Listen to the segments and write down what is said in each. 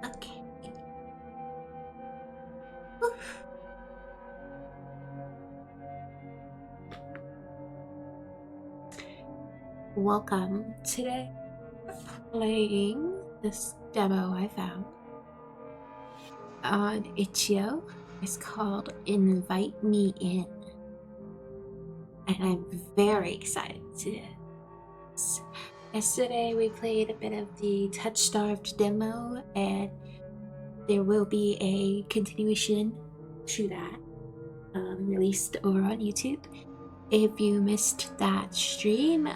Okay. Whew. Welcome. Today we're playing this demo I found on Itch.io. It's called Invite Me In. And I'm very excited to do this. Yesterday we played a bit of the Touch Starved demo, and there will be a continuation to that released over on YouTube. If you missed that stream,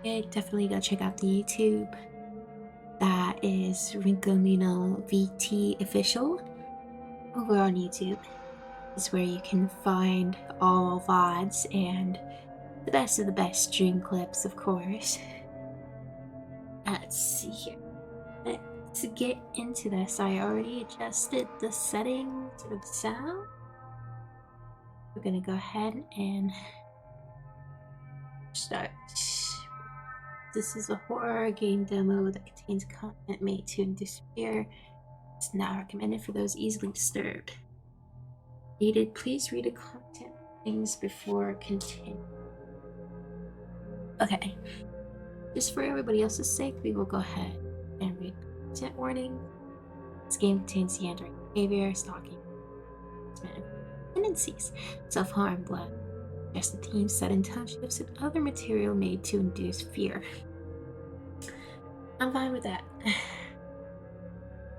definitely go check out the YouTube. That is Rinkomino VT Official over on YouTube. Is where you can find all VODs and the best of the best stream clips, of course. Let's see here. Let's get into this. I already adjusted the settings of the sound. We're gonna go ahead and start. This is a horror game demo that contains content made to induce fear. It's not recommended for those easily disturbed. Needed, please read the content things before continuing. Okay. Just for everybody else's sake, we will go ahead and read content warning. This game contains Neanderthal behavior, stalking, tendencies, self-harm, blood, just the themes set in townships, and other material made to induce fear. I'm fine with that. If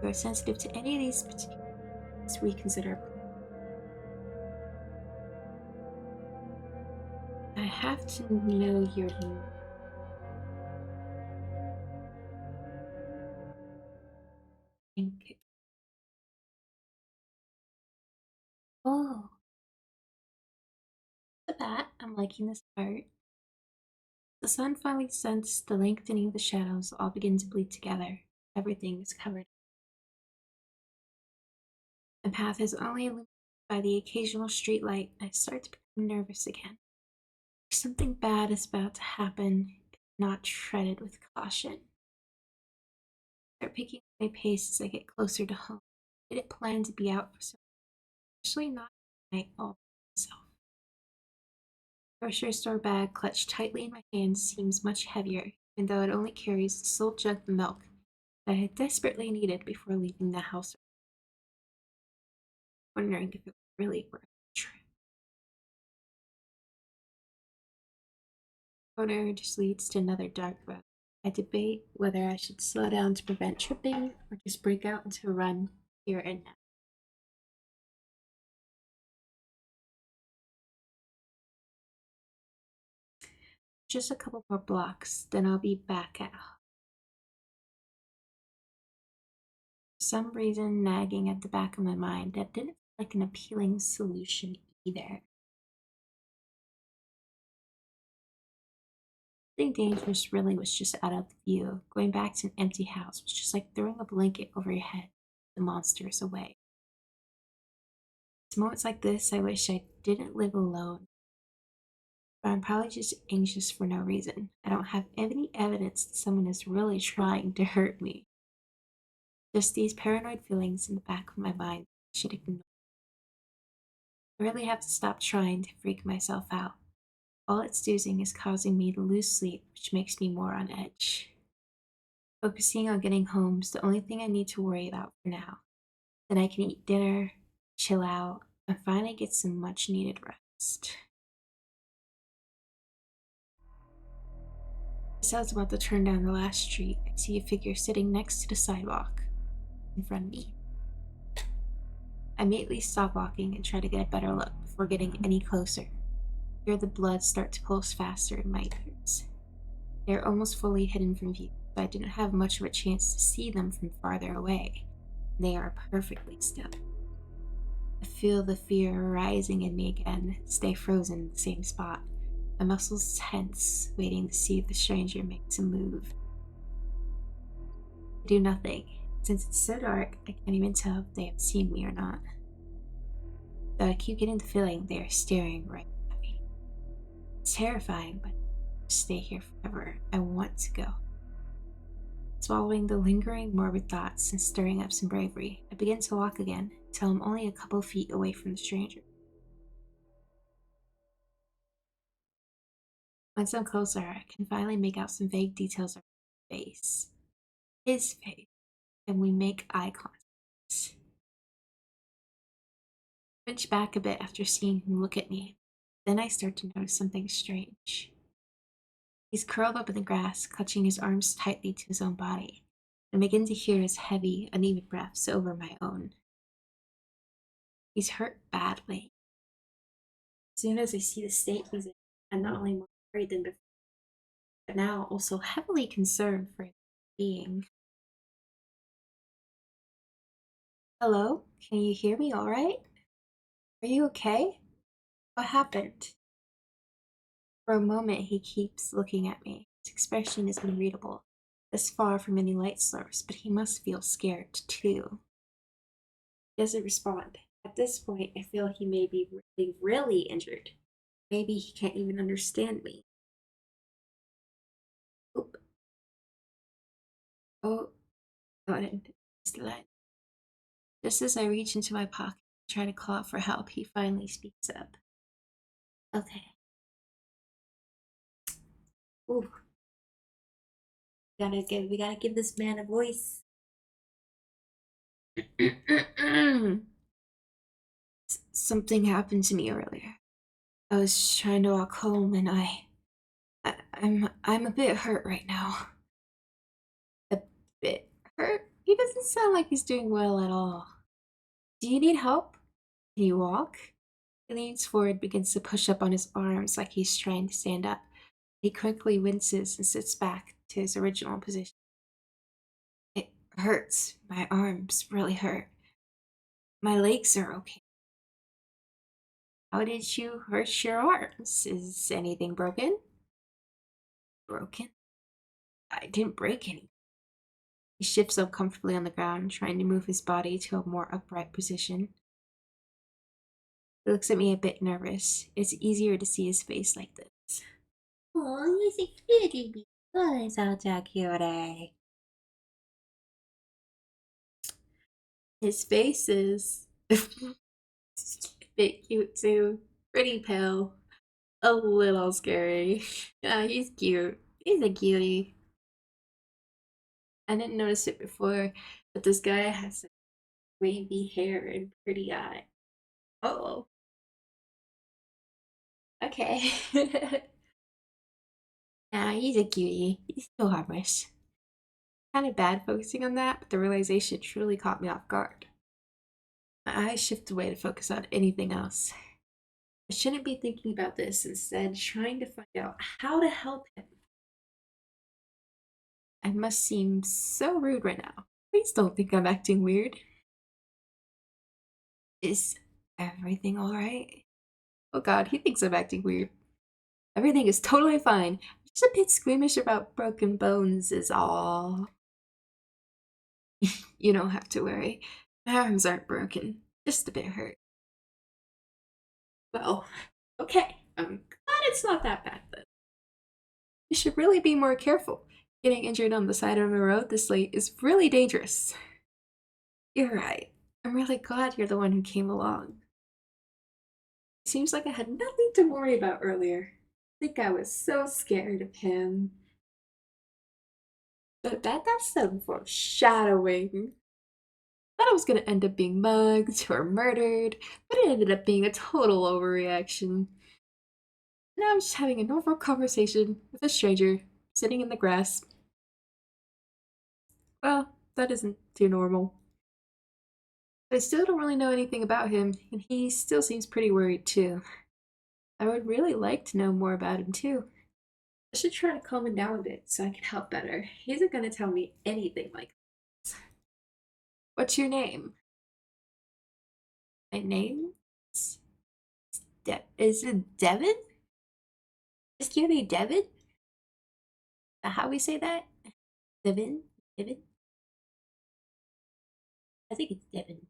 you're sensitive to any of these particulars, reconsider. I have to know your name. Thank you. Oh, look at that. I'm liking this art. The sun finally sets, the lengthening of the shadows all begin to bleed together. Everything is covered. The path is only illuminated by the occasional streetlight. I start to become nervous again. Something bad is about to happen if not treaded with caution. I start picking up my pace as I get closer to home. I didn't plan to be out for so long, especially not at night all by myself. The grocery store bag clutched tightly in my hands seems much heavier, even though it only carries the sole jug of milk that I had desperately needed before leaving the house. Wondering if it was really worth the trip. Corner just leads to another dark road. I debate whether I should slow down to prevent tripping or just break out into a run here and now. Just a couple more blocks, then I'll be back at home. For some reason, nagging at the back of my mind, that didn't feel like an appealing solution either. Nothing dangerous really was just out of view. Going back to an empty house was just like throwing a blanket over your head, the monsters away. It's moments like this I wish I didn't live alone. But I'm probably just anxious for no reason. I don't have any evidence that someone is really trying to hurt me. Just these paranoid feelings in the back of my mind I should ignore. I really have to stop trying to freak myself out. All it's doing is causing me to lose sleep, which makes me more on edge. Focusing on getting home is the only thing I need to worry about for now. Then I can eat dinner, chill out, and finally get some much needed rest. As I was about to turn down the last street, I see a figure sitting next to the sidewalk in front of me. I immediately stop walking and try to get a better look before getting any closer. I hear the blood start to pulse faster in my ears. They are almost fully hidden from view, so I didn't have much of a chance to see them from farther away. They are perfectly still. I feel the fear rising in me again, stay frozen in the same spot. My muscles tense, waiting to see if the stranger makes a move. I do nothing. Since it's so dark, I can't even tell if they have seen me or not. Though I keep getting the feeling they are staring right at me. It's terrifying, but I stay here forever. I want to go. Swallowing the lingering, morbid thoughts and stirring up some bravery, I begin to walk again until I'm only a couple feet away from the stranger. Once I'm closer, I can finally make out some vague details of his face. His face. And we make eye contact. I pinch back a bit after seeing him look at me. Then I start to notice something strange. He's curled up in the grass, clutching his arms tightly to his own body. I begin to hear his heavy, uneven breaths over my own. He's hurt badly. As soon as I see the state he's in, I'm not only more worried than before, but now also heavily concerned for his being. Hello? Can you hear me all right? Are you okay? What happened? For a moment, he keeps looking at me. His expression is unreadable, this far from any light source, but he must feel scared too. He doesn't respond. At this point, I feel he may be really, really injured. Maybe he can't even understand me. Oop. Oh, got it. Just as I reach into my pocket, trying to call out for help, he finally speaks up. Okay. Ooh. We gotta give this man a voice. Something happened to me earlier. I was trying to walk home and I'm a bit hurt right now. A bit hurt? He doesn't sound like he's doing well at all. Do you need help? Can you walk? He leans forward, begins to push up on his arms like he's trying to stand up. He quickly winces and sits back to his original position. It hurts. My arms really hurt. My legs are okay. How did you hurt your arms? Is anything broken? Broken? I didn't break anything. He shifts up comfortably on the ground, trying to move his body to a more upright position. He looks at me a bit nervous. It's easier to see his face like this. Oh, he's a cutie. Oh, such a cutie. His face is a bit cute too. Pretty pale. A little scary. Yeah, he's cute. He's a cutie. I didn't notice it before, but this guy has wavy hair and pretty eye. Oh, okay. Nah, he's a cutie. He's still harmless. Kind of bad focusing on that, but the realization truly caught me off guard. My eyes shift away to focus on anything else. I shouldn't be thinking about this, instead trying to find out how to help him. I must seem so rude right now. Please don't think I'm acting weird. Is everything alright? Oh god, he thinks I'm acting weird. Everything is totally fine. Just a bit squeamish about broken bones is all. You don't have to worry. My arms aren't broken, just a bit hurt. Well, okay. I'm glad it's not that bad then. You should really be more careful. Getting injured on the side of a road this late is really dangerous. You're right. I'm really glad you're the one who came along. Seems like I had nothing to worry about earlier. I think I was so scared of him. But that's some foreshadowing. Thought I was gonna end up being mugged or murdered, but it ended up being a total overreaction. Now I'm just having a normal conversation with a stranger sitting in the grass. Well, that isn't too normal. I still don't really know anything about him, and he still seems pretty worried too. I would really like to know more about him too. I should try to calm him down a bit so I can help better. He isn't gonna tell me anything like this. What's your name? My name? Is it Devin? Is cutie Devin? How we say that? Devin? Devin? I think it's Devin.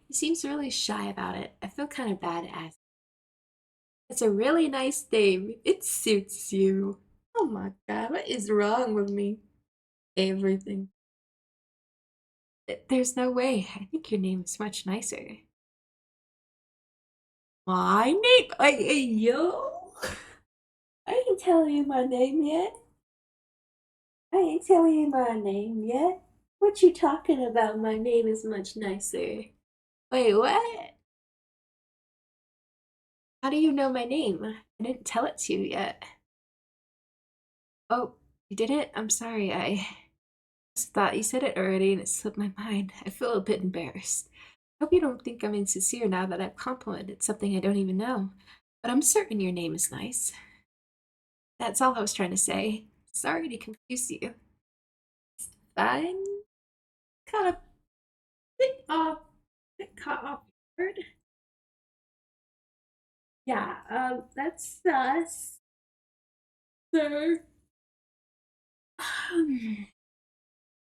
He seems really shy about it. I feel kind of bad asking. It's a really nice name. It suits you. Oh my god, what is wrong with me? Everything. There's no way. I think your name is much nicer. My name? Yo? I ain't telling you my name yet. I ain't telling you my name yet. What you talking about? My name is much nicer. Wait, what? How do you know my name? I didn't tell it to you yet. Oh, you did it? I'm sorry. I just thought you said it already and it slipped my mind. I feel a bit embarrassed. Hope you don't think I'm insincere now that I've complimented something I don't even know. But I'm certain your name is nice. That's all I was trying to say. Sorry to confuse you. I'm kind of bit caught off guard. Yeah, that's us, sir. Um,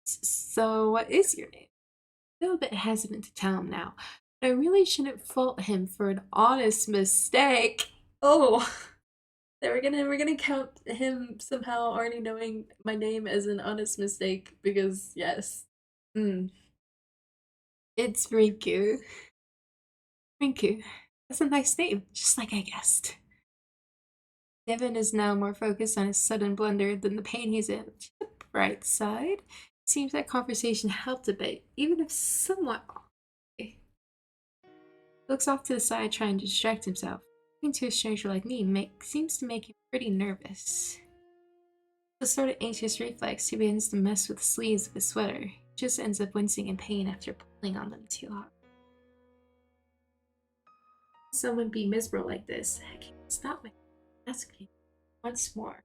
so, what is your name? I feel a bit hesitant to tell him now, but I really shouldn't fault him for an honest mistake. Oh, that we're gonna count him somehow already knowing my name as an honest mistake because yes, mm, it's Rinku. Rinku. That's a nice name, just like I guessed. Devin is now more focused on his sudden blunder than the pain he's in. To the bright side, it seems that conversation helped a bit, even if somewhat awkwardly. He looks off to the side trying to distract himself. Talking to a stranger like me seems to make him pretty nervous. The sort of anxious reflex, he begins to mess with the sleeves of his sweater. He just ends up wincing in pain after pulling on them too hard. Someone be miserable like this. I can't stop myself asking once more.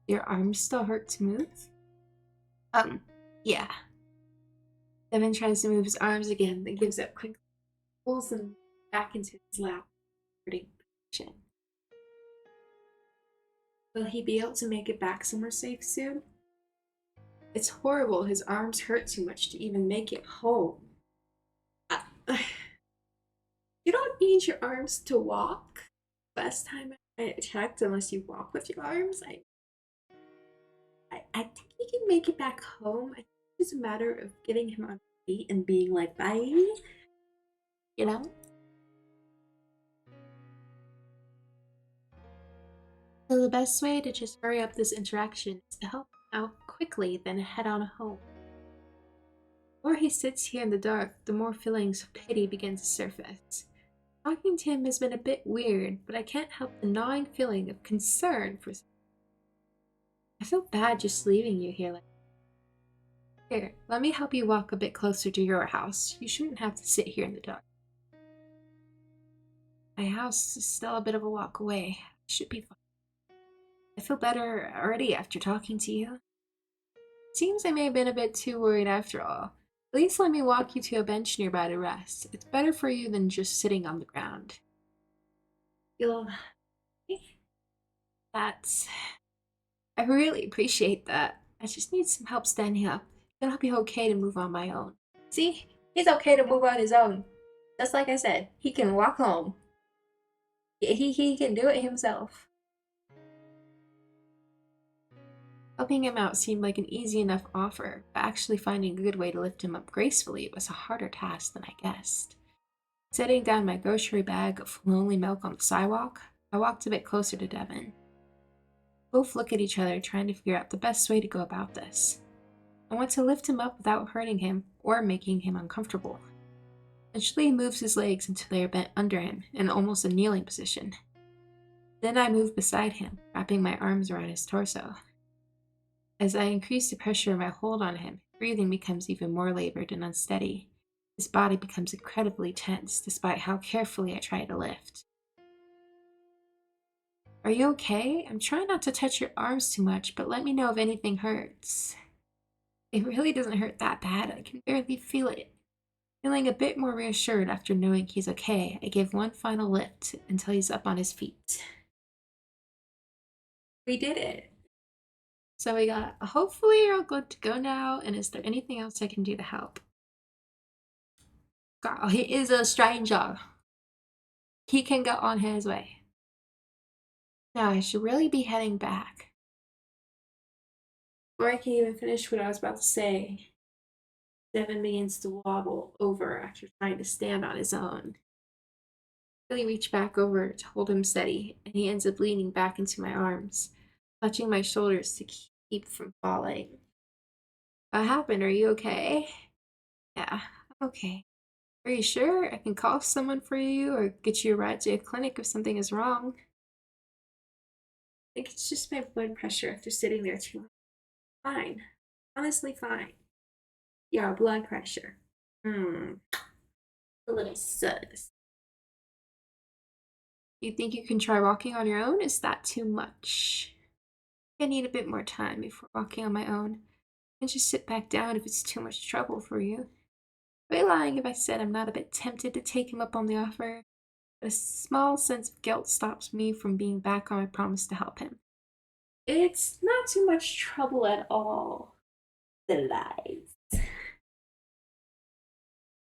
Your arms still hurt to move? Yeah. Devin tries to move his arms again, then gives up quickly, pulls them back into his lap, hurting position. Will he be able to make it back somewhere safe soon? It's horrible. His arms hurt too much to even make it home. You don't need your arms to walk. Last time I checked, unless you walk with your arms, I think he can make it back home. I think it's a matter of getting him on feet and being like, bye. You know? So the best way to just hurry up this interaction is to help him out quickly, then head on home. The more he sits here in the dark, the more feelings of pity begin to surface. Talking to him has been a bit weird, but I can't help the gnawing feeling of concern for. I feel bad just leaving you here like. Here, let me help you walk a bit closer to your house. You shouldn't have to sit here in the dark. My house is still a bit of a walk away. Should be fine. I feel better already after talking to you. Seems I may have been a bit too worried after all. At least let me walk you to a bench nearby to rest. It's better for you than just sitting on the ground. You'll. That's. I really appreciate that. I just need some help standing up. Then I'll be okay to move on my own. See? He's okay to move on his own. Just like I said, he can walk home. He can do it himself. Helping him out seemed like an easy enough offer, but actually finding a good way to lift him up gracefully was a harder task than I guessed. Setting down my grocery bag of lonely milk on the sidewalk, I walked a bit closer to Devin. Both look at each other, trying to figure out the best way to go about this. I want to lift him up without hurting him or making him uncomfortable. Eventually, he moves his legs until they are bent under him in almost a kneeling position. Then I move beside him, wrapping my arms around his torso. As I increase the pressure of my hold on him, breathing becomes even more labored and unsteady. His body becomes incredibly tense despite how carefully I try to lift. Are you okay? I'm trying not to touch your arms too much, but let me know if anything hurts. It really doesn't hurt that bad. I can barely feel it. Feeling a bit more reassured after knowing he's okay, I give one final lift until he's up on his feet. We did it. So we got, hopefully you're all good to go now, and is there anything else I can do to help? Girl, he is a stranger. He can go on his way. Now I should really be heading back. Before I can even finish what I was about to say, Devin begins to wobble over after trying to stand on his own. I really reach back over to hold him steady, and he ends up leaning back into my arms, clutching my shoulders to keep from falling. What happened? Are you okay? Yeah, I'm okay. Are you sure I can call someone for you or get you a ride to a clinic if something is wrong? I think it's just my blood pressure after sitting there too long. Fine. Honestly, fine. Yeah, blood pressure. A little sus. You think you can try walking on your own? Is that too much? I need a bit more time before walking on my own. And just sit back down if it's too much trouble for you. I'd be lying if I said I'm not a bit tempted to take him up on the offer. But a small sense of guilt stops me from being back on my promise to help him. It's not too much trouble at all. The lies.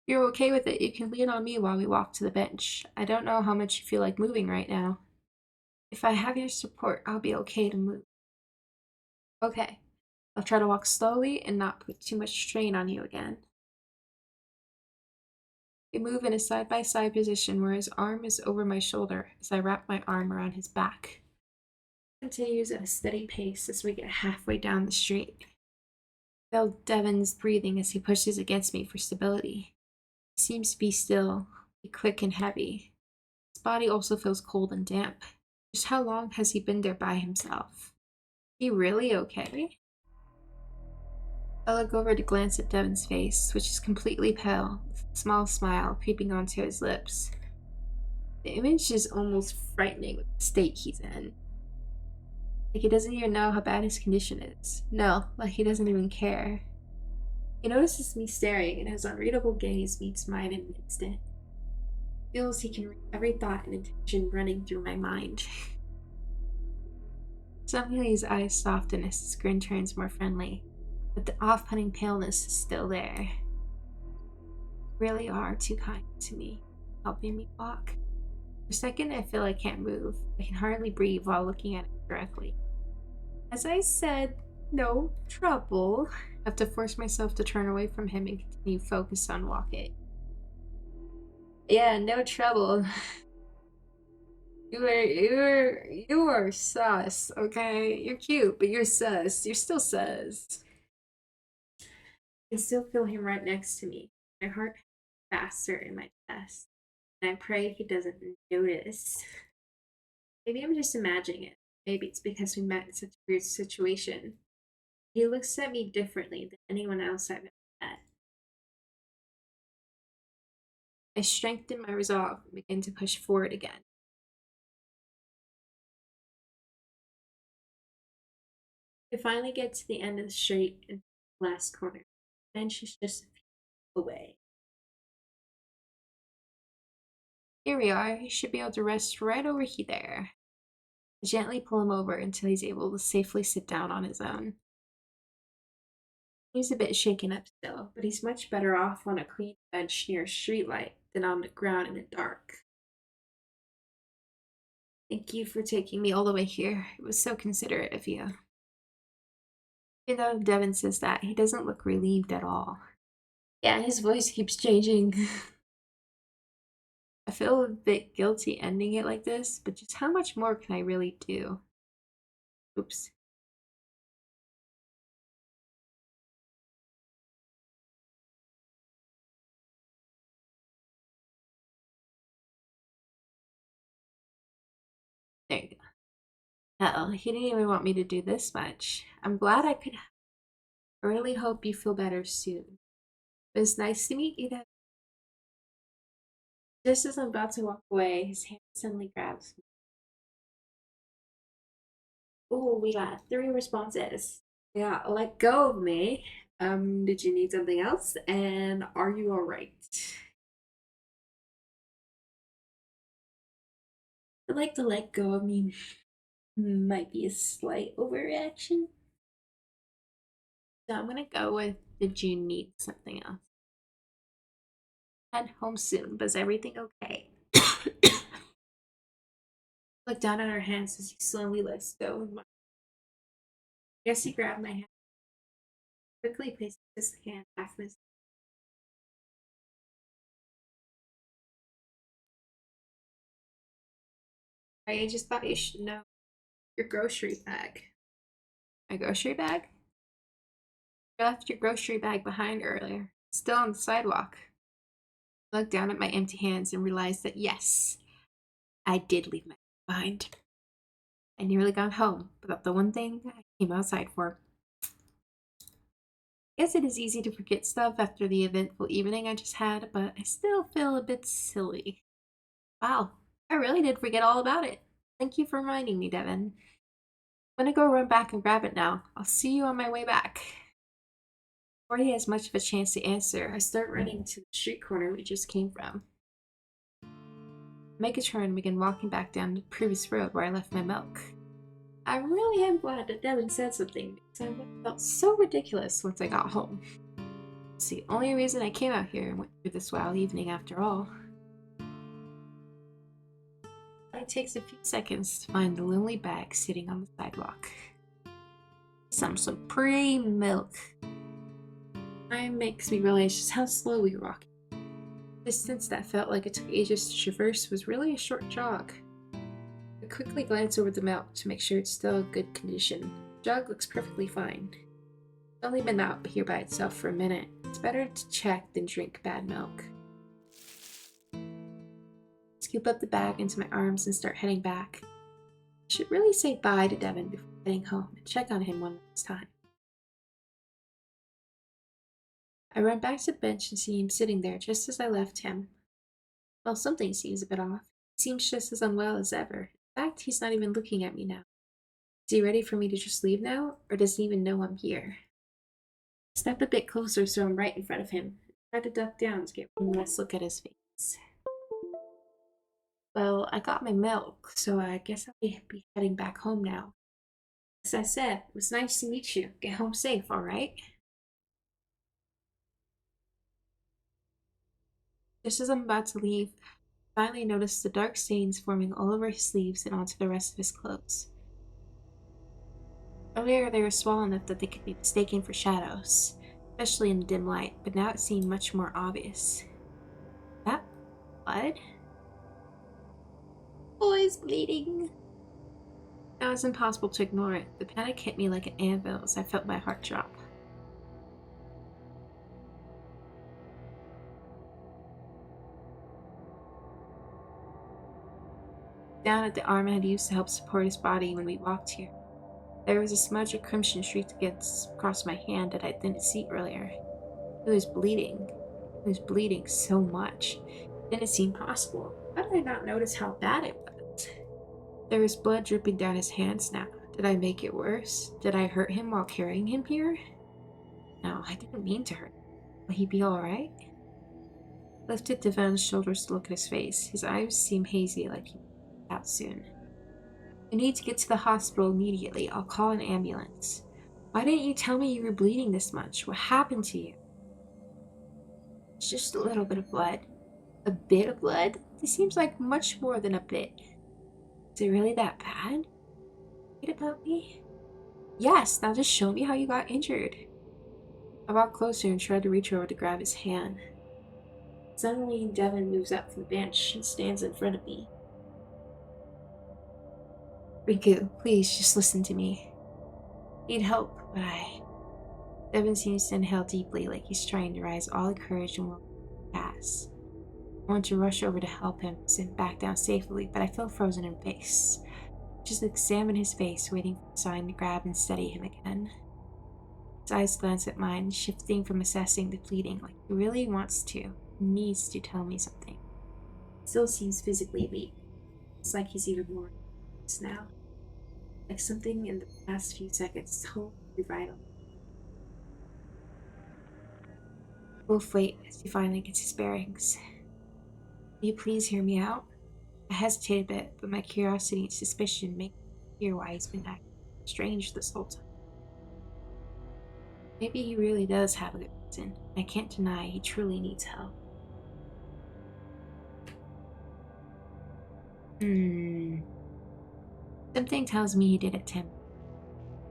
You're okay with it, you can lean on me while we walk to the bench. I don't know how much you feel like moving right now. If I have your support, I'll be okay to move. Okay. I'll try to walk slowly and not put too much strain on you again. We move in a side-by-side position where his arm is over my shoulder as I wrap my arm around his back. He continues at a steady pace as we get halfway down the street. I feel Devin's breathing as he pushes against me for stability. He seems to be still, be quick and heavy. His body also feels cold and damp. Just how long has he been there by himself? Is he really okay? I look over to glance at Devin's face, which is completely pale, with a small smile creeping onto his lips. The image is almost frightening with the state he's in. Like he doesn't even know how bad his condition is. No, like he doesn't even care. He notices me staring, and his unreadable gaze meets mine in an instant. Feels he can read every thought and intention running through my mind. Suddenly his eyes soften as his grin turns more friendly, but the off-putting paleness is still there. You really are too kind to me, helping me walk. For a second, I feel I can't move. I can hardly breathe while looking at him directly. As I said, no trouble. I have to force myself to turn away from him and continue focused on walking. Yeah, no trouble. You are sus, okay? You're cute, but you're sus. You're still sus. I can still feel him right next to me. My heart faster in my chest. And I pray he doesn't notice. Maybe I'm just imagining it. Maybe it's because we met in such a weird situation. He looks at me differently than anyone else I've ever met. I strengthen my resolve and begin to push forward again. I finally get to the end of the street and the last corner. The bench is just a few feet away. Here we are. He should be able to rest right over there. I gently pull him over until he's able to safely sit down on his own. He's a bit shaken up still, but he's much better off on a clean bench near a streetlight than on the ground in the dark. Thank you for taking me all the way here. It was so considerate of you. Even though Devin says that, he doesn't look relieved at all. Yeah, his voice keeps changing. I feel a bit guilty ending it like this, but just how much more can I really do? Oops. There you go. Hell, he didn't even want me to do this much. I'm glad I could. I really hope you feel better soon. It was nice to meet you, Devin. Just as I'm about to walk away, his hand suddenly grabs me. Ooh, we got 3 responses. Yeah, let go of me. Did you need something else? And are you all right? I'd like to let go of me might be a slight overreaction. So I'm gonna go with, did you need something else? Head home soon, but is everything okay? Look down at her hands as he slowly lets go of my. I guess he grabbed my hand, quickly placed his hand back in his. I just thought you should know your grocery bag. My grocery bag? You left your grocery bag behind earlier, still on the sidewalk. I looked down at my empty hands and realized that yes, I did leave my bag behind. I nearly got home without the one thing I came outside for. I guess it is easy to forget stuff after the eventful evening I just had, but I still feel a bit silly. Wow, I really did forget all about it. Thank you for reminding me, Devin. I'm gonna go run back and grab it now. I'll see you on my way back. Before he has much of a chance to answer, I start running to the street corner we just came from. I make a turn and begin walking back down the previous road where I left my milk. I really am glad that Devin said something because I felt so ridiculous once I got home. It's the only reason I came out here and went through this wild evening after all. It takes a few seconds to find the lonely bag sitting on the sidewalk. Some supreme milk. It makes me realize just how slow we were walking. The distance that felt like it took ages to traverse was really a short jog. I quickly glance over the milk to make sure it's still in good condition. The jug looks perfectly fine. It's only been out here by itself for a minute. It's better to check than drink bad milk. Scoop up the bag into my arms and start heading back. I should really say bye to Devin before heading home and check on him one last time. I run back to the bench and see him sitting there just as I left him. Well, something seems a bit off. He seems just as unwell as ever. In fact, he's not even looking at me now. Is he ready for me to just leave now, or does he even know I'm here? I step a bit closer so I'm right in front of him. I try to duck down to get one last look at his face. Well, I got my milk, so I guess I'll be heading back home now. As I said, it was nice to meet you. Get home safe, alright? Just as I'm about to leave, I finally notice the dark stains forming all over his sleeves and onto the rest of his clothes. Earlier, they were small enough that they could be mistaken for shadows, especially in the dim light, but now it seemed much more obvious. That blood? Boy's bleeding. Now it's impossible to ignore it. The panic hit me like an anvil as I felt my heart drop. Down at the arm I had used to help support his body when we walked here, there was a smudge of crimson streaked across my hand that I didn't see earlier. It was bleeding. It was bleeding so much. It didn't seem possible. How did I not notice how bad it was? There was blood dripping down his hands now. Did I make it worse? Did I hurt him while carrying him here? No, I didn't mean to hurt him. Will he be alright? I lifted Devon's shoulders to look at his face. His eyes seemed hazy, like he would be out soon. I need to get to the hospital immediately. I'll call an ambulance. Why didn't you tell me you were bleeding this much? What happened to you? It's just a little bit of blood. A bit of blood? This seems like much more than a bit. Is it really that bad? Read about me? Yes, now just show me how you got injured. I walked closer and tried to reach over to grab his hand. Suddenly, Devin moves up from the bench and stands in front of me. Riku, please just listen to me. Need help, but Devin seems to inhale deeply, like he's trying to rise all the courage and will to pass. I want to rush over to help him sit back down safely, but I feel frozen in place. Just examine his face, waiting for the sign to grab and steady him again. His eyes glance at mine, shifting from assessing to pleading, like he really wants to, needs to tell me something. He still seems physically weak. It's like he's even more nervous now. Like something in the past few seconds told me vital. Wolf wait as he finally gets his bearings. Will you please hear me out? I hesitated a bit, but my curiosity and suspicion make me hear why he's been acting strange this whole time. Maybe he really does have a good reason. I can't deny he truly needs help. Something tells me he did it, Tim.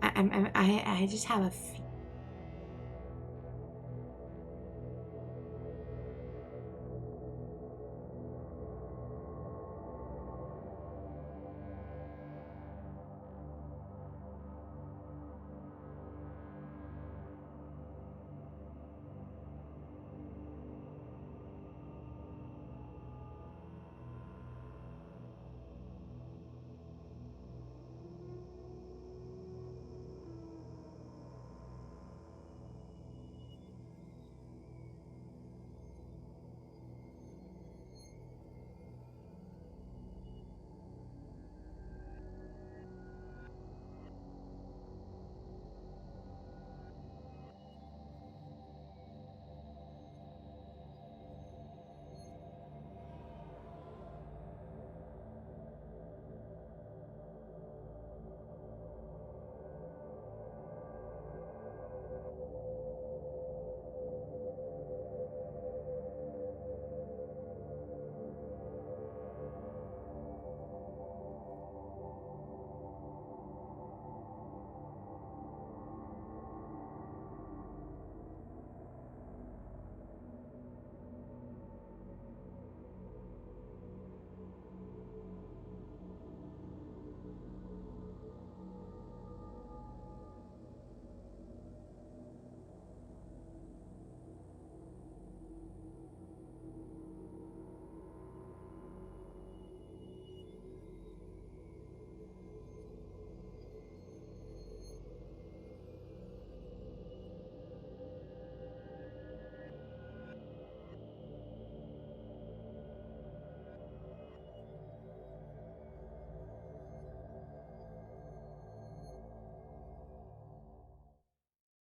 I just have a feeling.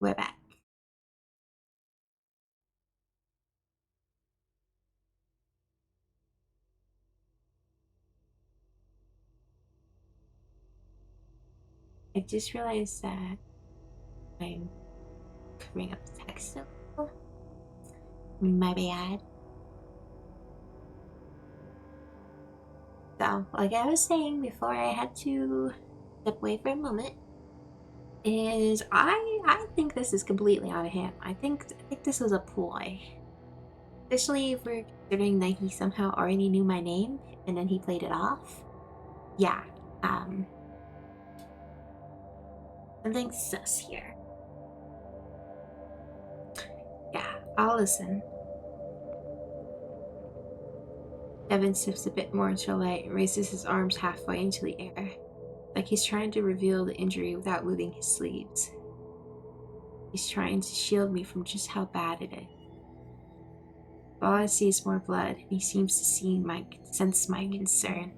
We're back. I just realized that I'm covering up the text a little. My bad. So, like I was saying before I had to step away for a moment, is I think this is completely out of hand. I think this was a ploy. Especially if we're considering that he somehow already knew my name and then he played it off. Yeah. Something sus here. Yeah, I'll listen. Evan sips a bit more into the light and raises his arms halfway into the air, like he's trying to reveal the injury without moving his sleeves. He's trying to shield me from just how bad it is. All I see is more blood, and he seems to sense my concern.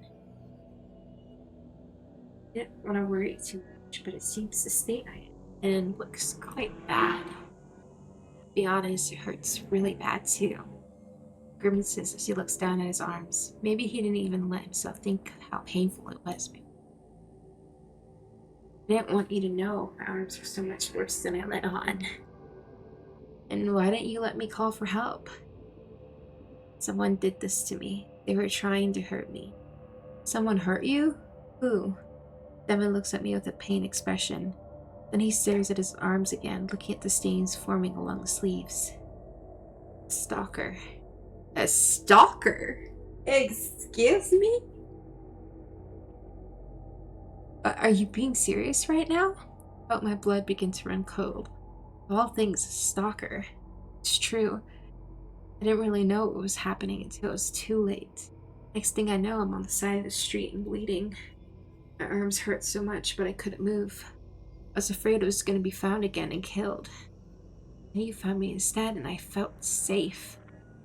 I didn't want to worry too much, but it seems to stay on it, and looks quite bad. To be honest, it hurts really bad too. Grimaces as he looks down at his arms. Maybe he didn't even let himself think how painful it was. I didn't want you to know my arms were so much worse than I let on. And why didn't you let me call for help? Someone did this to me. They were trying to hurt me. Someone hurt you? Who? Devin looks at me with a pained expression. Then he stares at his arms again, looking at the stains forming along the sleeves. A stalker. A stalker? Excuse me? Are you being serious right now? I felt my blood begin to run cold. Of all things, a stalker. It's true. I didn't really know what was happening until it was too late. Next thing I know, I'm on the side of the street and bleeding. My arms hurt so much, but I couldn't move. I was afraid I was going to be found again and killed. And you found me instead, and I felt safe.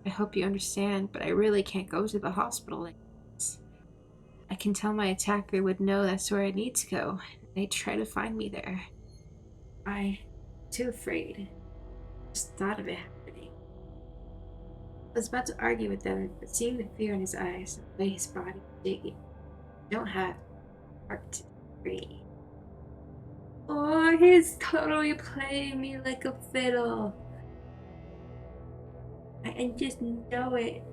I hope you understand, but I really can't go to the hospital like this. I can tell my attacker would know that's where I need to go, and they'd try to find me there. I'm too afraid. Just thought of it happening. was about to argue with Devin, but seeing the fear in his eyes and the way his body was shaking, I don't have heart to agree. Oh, he's totally playing me like a fiddle. I just know it.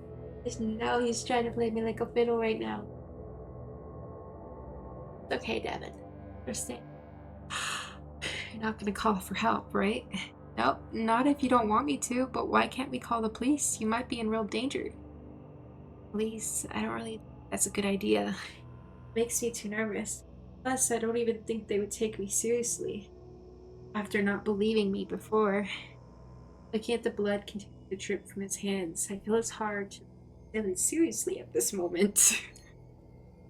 Just know he's trying to play me like a fiddle right now. It's okay, Devin. Understand. You're not gonna call for help, right? Nope, not if you don't want me to, but why can't we call the police? You might be in real danger. Police? I don't really think that's a good idea. It makes me too nervous. Plus, I don't even think they would take me seriously. After not believing me before. Looking at the blood continue to drip from his hands, I feel it's hard to take him seriously at this moment.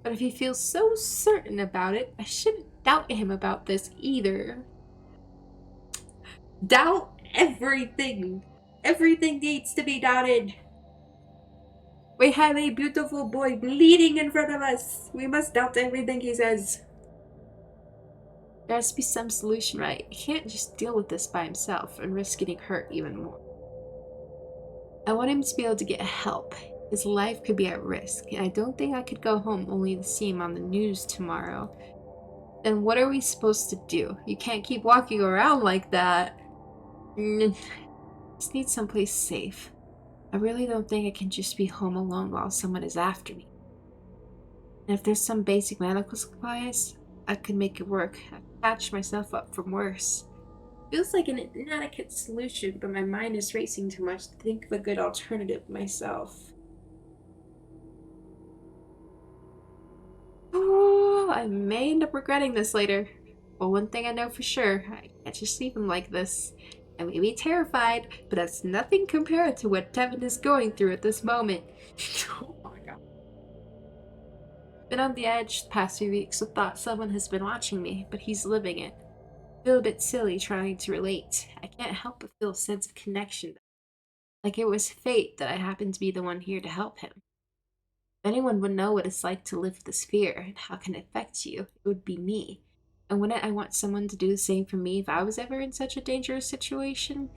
But if he feels so certain about it, I shouldn't doubt him about this either. Doubt everything. Everything needs to be doubted. We have a beautiful boy bleeding in front of us. We must doubt everything he says. There has to be some solution, right? He can't just deal with this by himself and risk getting hurt even more. I want him to be able to get help. His life could be at risk, and I don't think I could go home only to see him on the news tomorrow. Then what are we supposed to do? You can't keep walking around like that. Just need someplace safe. I really don't think I can just be home alone while someone is after me. And if there's some basic medical supplies, I could make it work. I could patch myself up from worse. Feels like an inadequate solution, but my mind is racing too much to think of a good alternative myself. Oh, I may end up regretting this later. But one thing I know for sure, I can't just leave him like this. I may be terrified, but that's nothing compared to what Devin is going through at this moment. Oh my god. Been on the edge the past few weeks with thought someone has been watching me, but he's living it. Feel a bit silly trying to relate. I can't help but feel a sense of connection. Like it was fate that I happened to be the one here to help him. If anyone would know what it's like to live with this fear and how it can affect you, it would be me. And wouldn't I want someone to do the same for me if I was ever in such a dangerous situation?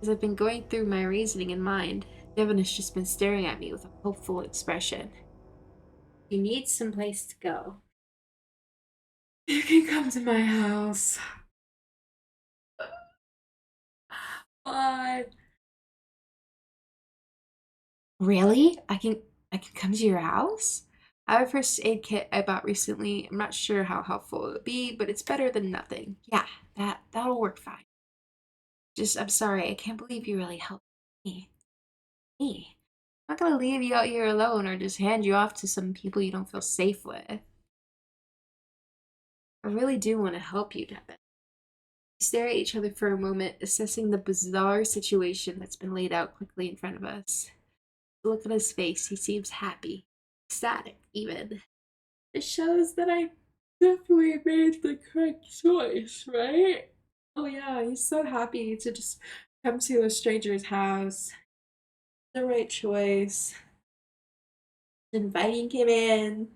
As I've been going through my reasoning in mind, Devin has just been staring at me with a hopeful expression. You need some place to go. You can come to my house. Bye. Really? I can come to your house? I have a first aid kit I bought recently. I'm not sure how helpful it'll be, but it's better than nothing. Yeah, that'll work fine. Just I'm sorry, I can't believe you really helped me. Me. I'm not gonna leave you out here alone or just hand you off to some people you don't feel safe with. I really do want to help you, Devin. We stare at each other for a moment, assessing the bizarre situation that's been laid out quickly in front of us. Look at his face, he seems happy, ecstatic even. It shows that I definitely made the correct choice, right? Oh yeah, he's so happy to just come to a stranger's house. The right choice. Inviting him in.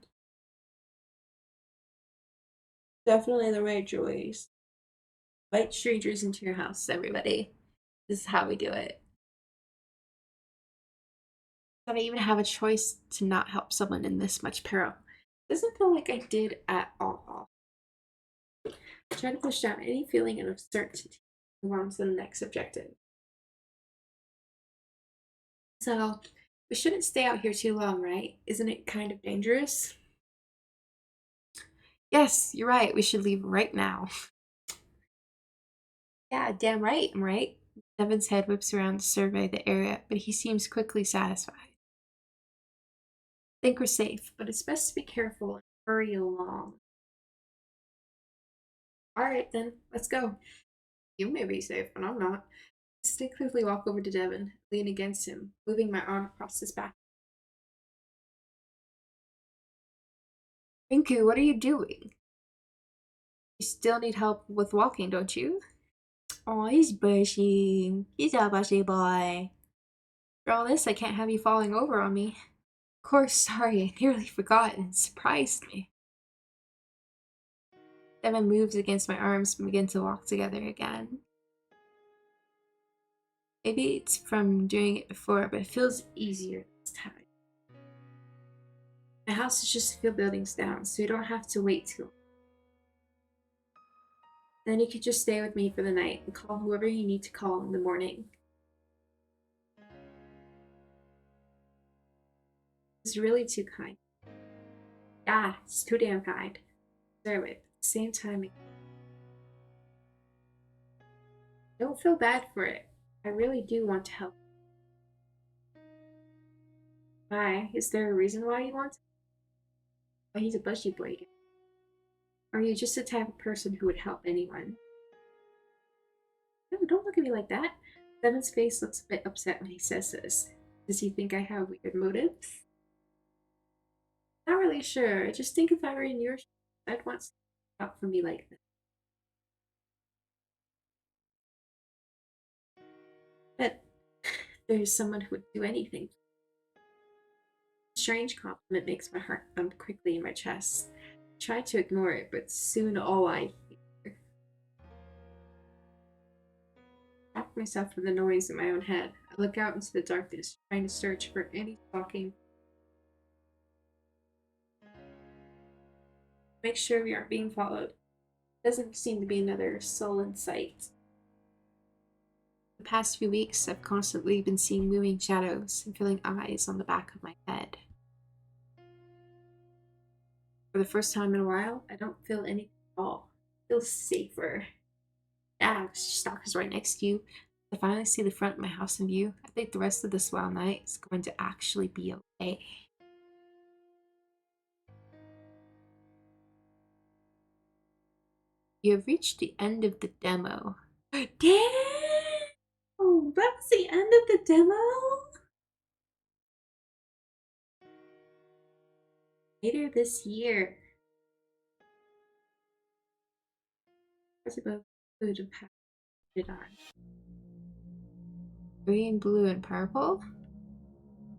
Definitely the right choice. Invite strangers into your house, everybody. This is how we do it. I don't even have a choice to not help someone in this much peril. Doesn't feel like I did at all. Try to push down any feeling of uncertainty. Move on to the next objective. So, we shouldn't stay out here too long, right? Isn't it kind of dangerous? Yes, you're right. We should leave right now. Yeah, damn right, I'm right. Devin's head whips around to survey the area, but he seems quickly satisfied. Think we're safe, but it's best to be careful and hurry along. Alright then, let's go. You may be safe, but I'm not. I instinctively walk over to Devin, lean against him, moving my arm across his back. Rinku, what are you doing? You still need help with walking, don't you? Oh, he's bushy. He's a bushy boy. For all this, I can't have you falling over on me. Of course, sorry, I nearly forgot and it surprised me. Devin moves against my arms and begin to walk together again. Maybe it's from doing it before, but it feels easier this time. My house is just a few buildings down, so you don't have to wait too long. Then you could just stay with me for the night and call whoever you need to call in the morning. It's really too kind. Yeah, it's too damn kind. Deserve it. At the same time, I don't feel bad for it. I really do want to help. Why? Is there a reason why you want to? Why he's a bushy boy again? Or are you just the type of person who would help anyone? No, don't look at me like that. Devin's face looks a bit upset when he says this. Does he think I have weird motives? Not really sure. I just think if I were in your shoes, I'd want someone to look out for me like this. But there's someone who would do anything. A strange compliment makes my heart thump quickly in my chest. I try to ignore it, but soon all I hear. I distract myself from the noise in my own head. I look out into the darkness, trying to search for any talking. Make sure we aren't being followed. Doesn't seem to be another soul in sight. The past few weeks, I've constantly been seeing moving shadows and feeling eyes on the back of my head. For the first time in a while, I don't feel anything at all. I feel safer. Yeah, Stalker's right next to you. I finally see the front of my house in view. I think the rest of this wild night is going to actually be okay. You have reached the end of the demo. Damn! That was the end of the demo? Later this year. What's about food and pack it on? Green, blue, and purple?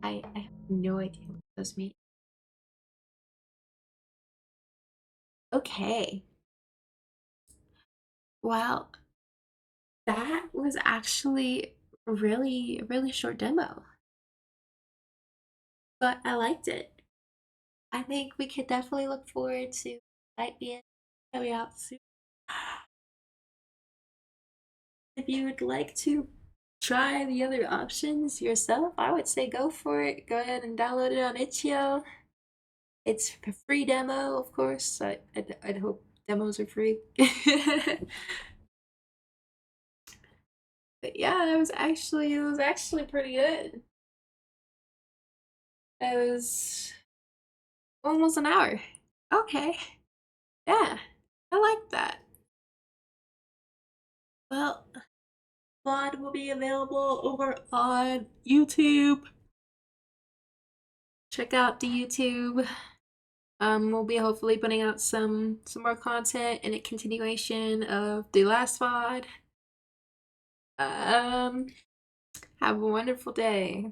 I have no idea what those mean. Okay. Well, that was actually a really short demo. But I liked it. I think we could definitely look forward to Night being coming out soon. If you would like to try the other options yourself, I would say go for it. Go ahead and download it on itch.io. It's a free demo, of course. I'd hope demos are free. But yeah, it was actually pretty good. It was almost an hour. Okay. Yeah. I like that. Well, VOD will be available over on YouTube. Check out the YouTube. We'll be hopefully putting out some more content and a continuation of the last VOD. Have a wonderful day.